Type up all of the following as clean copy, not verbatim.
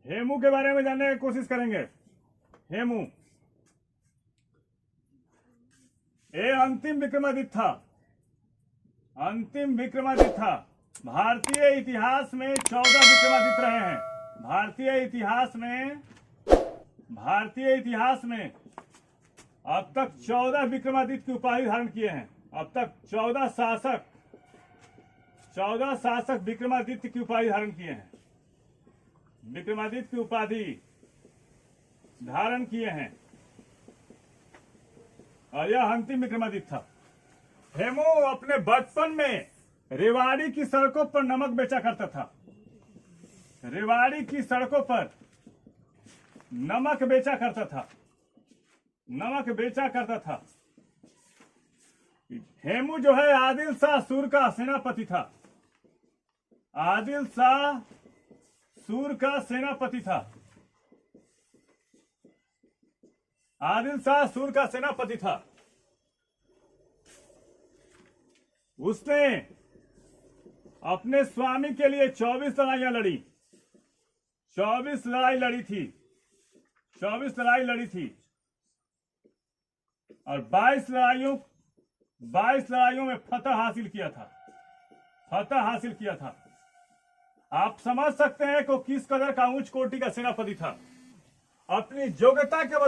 हेमू के बारे में जानने की कोशिश करेंगे। हेमू ये अंतिम विक्रमादित्य था। अंतिम विक्रमादित्य था। भारतीय इतिहास में 14 विक्रमादित्य रहे हैं। भारतीय इतिहास में अब तक 14 विक्रमादित्य की उपाधि धारण किए हैं। अब तक 14 शासक विक्रमादित्य की उपाधि धारण किए हैं। विक्रमादित्य की उपाधि धारण किए हैं और यह अंतिम विक्रमादित्य था। हेमू अपने बचपन में रेवाड़ी की सड़कों पर नमक बेचा करता था। रेवाड़ी की सड़कों पर नमक बेचा करता था। हेमू जो है आदिल शाह सूर का सेनापति था। आदिल शाह सूर का सेनापति था। उसने अपने स्वामी के लिए 24 लड़ाइयां लड़ी। 24 लड़ाई लड़ी थी और 22 लड़ाइयों में फतह हासिल किया था। आप समझ सकते हैं कि किस कदर का उच्च कोटि का सेनापति था। अपनी योग्यता के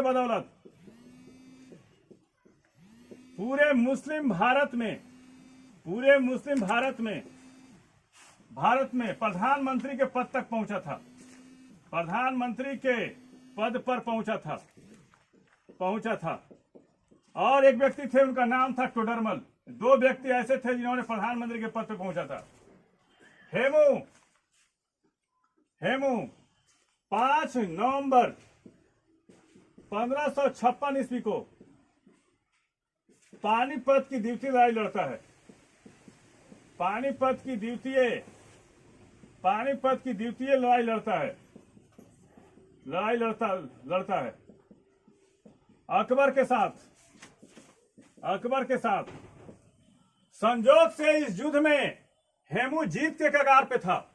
बदौलत पूरे मुस्लिम भारत में प्रधानमंत्री के पद तक पहुंचा था। प्रधानमंत्री के पद पर पहुंचा था। और एक व्यक्ति थे, उनका नाम था टोडरमल। 2 व्यक्ति ऐसे थे जिन्होंने प्रधानमंत्री के पद पर पहुंचा था। हेमू 5 नवंबर 1556 ईस्वी को पानीपत की द्वितीय लड़ाई लड़ता है। पानीपत की द्वितीय लड़ाई लड़ता है अकबर के साथ। संजोग से इस युद्ध में हेमू जीत के कगार पे था।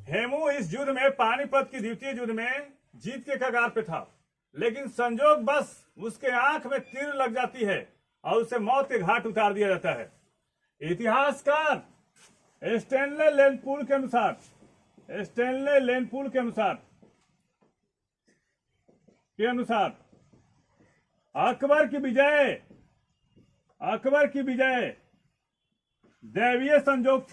हेमू इस युद्ध में, पानीपत की द्वितीय युद्ध में जीत के कगार पे था, लेकिन संजोग बस उसके आंख में तीर लग जाती है और उसे मौत के घाट उतार दिया जाता है। इतिहासकार स्टैनले लेनपूल के अनुसार अकबर की विजय दैवीय संजोग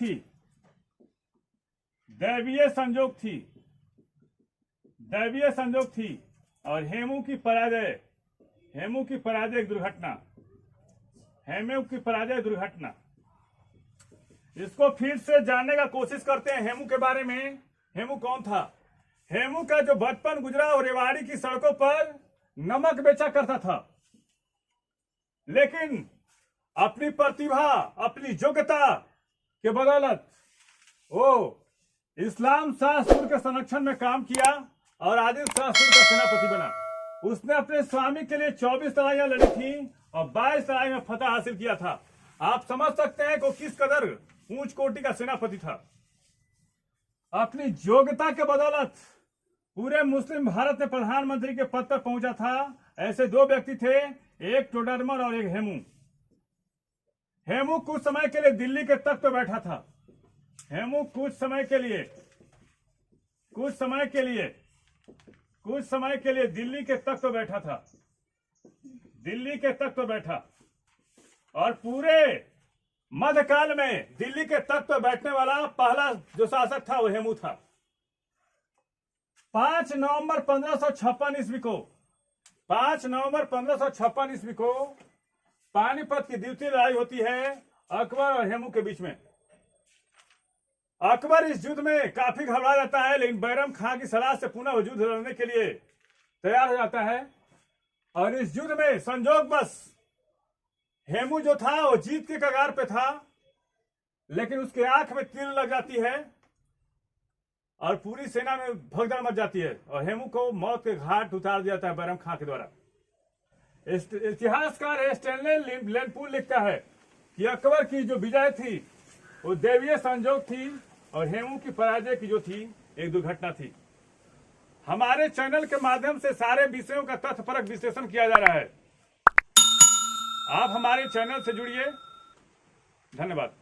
थी और हेमू की पराजय दुर्घटना। इसको फिर से जानने का कोशिश करते हैं हेमू के बारे में। हेमू कौन था? हेमू का जो बचपन गुजरा वो रेवाड़ी की सड़कों पर नमक बेचा करता था, लेकिन अपनी प्रतिभा, अपनी योग्यता के बदौलत वो इस्लाम शाह सूर के संरक्षण में काम किया और आदिल शाह सूर का सेनापति बना। उसने अपने स्वामी के लिए 24 लड़ाइयां लड़ी थी और 22 लड़ाई में फतह हासिल किया था। आप समझ सकते हैं कि किस कदर ऊंच कोटि का सेनापति था। अपनी योग्यता के बदौलत पूरे मुस्लिम भारत में प्रधानमंत्री के पद पर पहुंचा था। ऐसे 2 व्यक्ति थे, एक टोडरमल और एक हेमू। हेमू कुछ समय के लिए दिल्ली के तख्त पर बैठा था। हेमू कुछ समय के लिए दिल्ली के तख्त पर बैठा और पूरे मध्यकाल में दिल्ली के तख्त पर बैठने वाला पहला जो शासक था वो हेमू था। 5 नवंबर 1556 ईस्वी को पानीपत की द्वितीय लड़ाई होती है अकबर और हेमू के बीच में। अकबर इस युद्ध में काफी घबरा जाता है, लेकिन बैरम खां की सलाह से पुनः युद्ध लड़ने के लिए तैयार हो जाता है। और इस युद्ध में संजोग बस हेमू जो था वो जीत के कगार पे था, लेकिन उसके आंख में तीर लग जाती है और पूरी सेना में भगदड़ मच जाती है और हेमू को मौत के घाट उतार दिया जाता है बैरम खां के द्वारा। इतिहासकार स्टैनले लेनपूल लिखता है कि अकबर की जो विजय थी वो दैवीय संजोग थी और हेमू की पराजय की जो थी एक दुर्घटना थी। हमारे चैनल के माध्यम से सारे विषयों का तथ्यपरक विश्लेषण किया जा रहा है। आप हमारे चैनल से जुड़िए। धन्यवाद।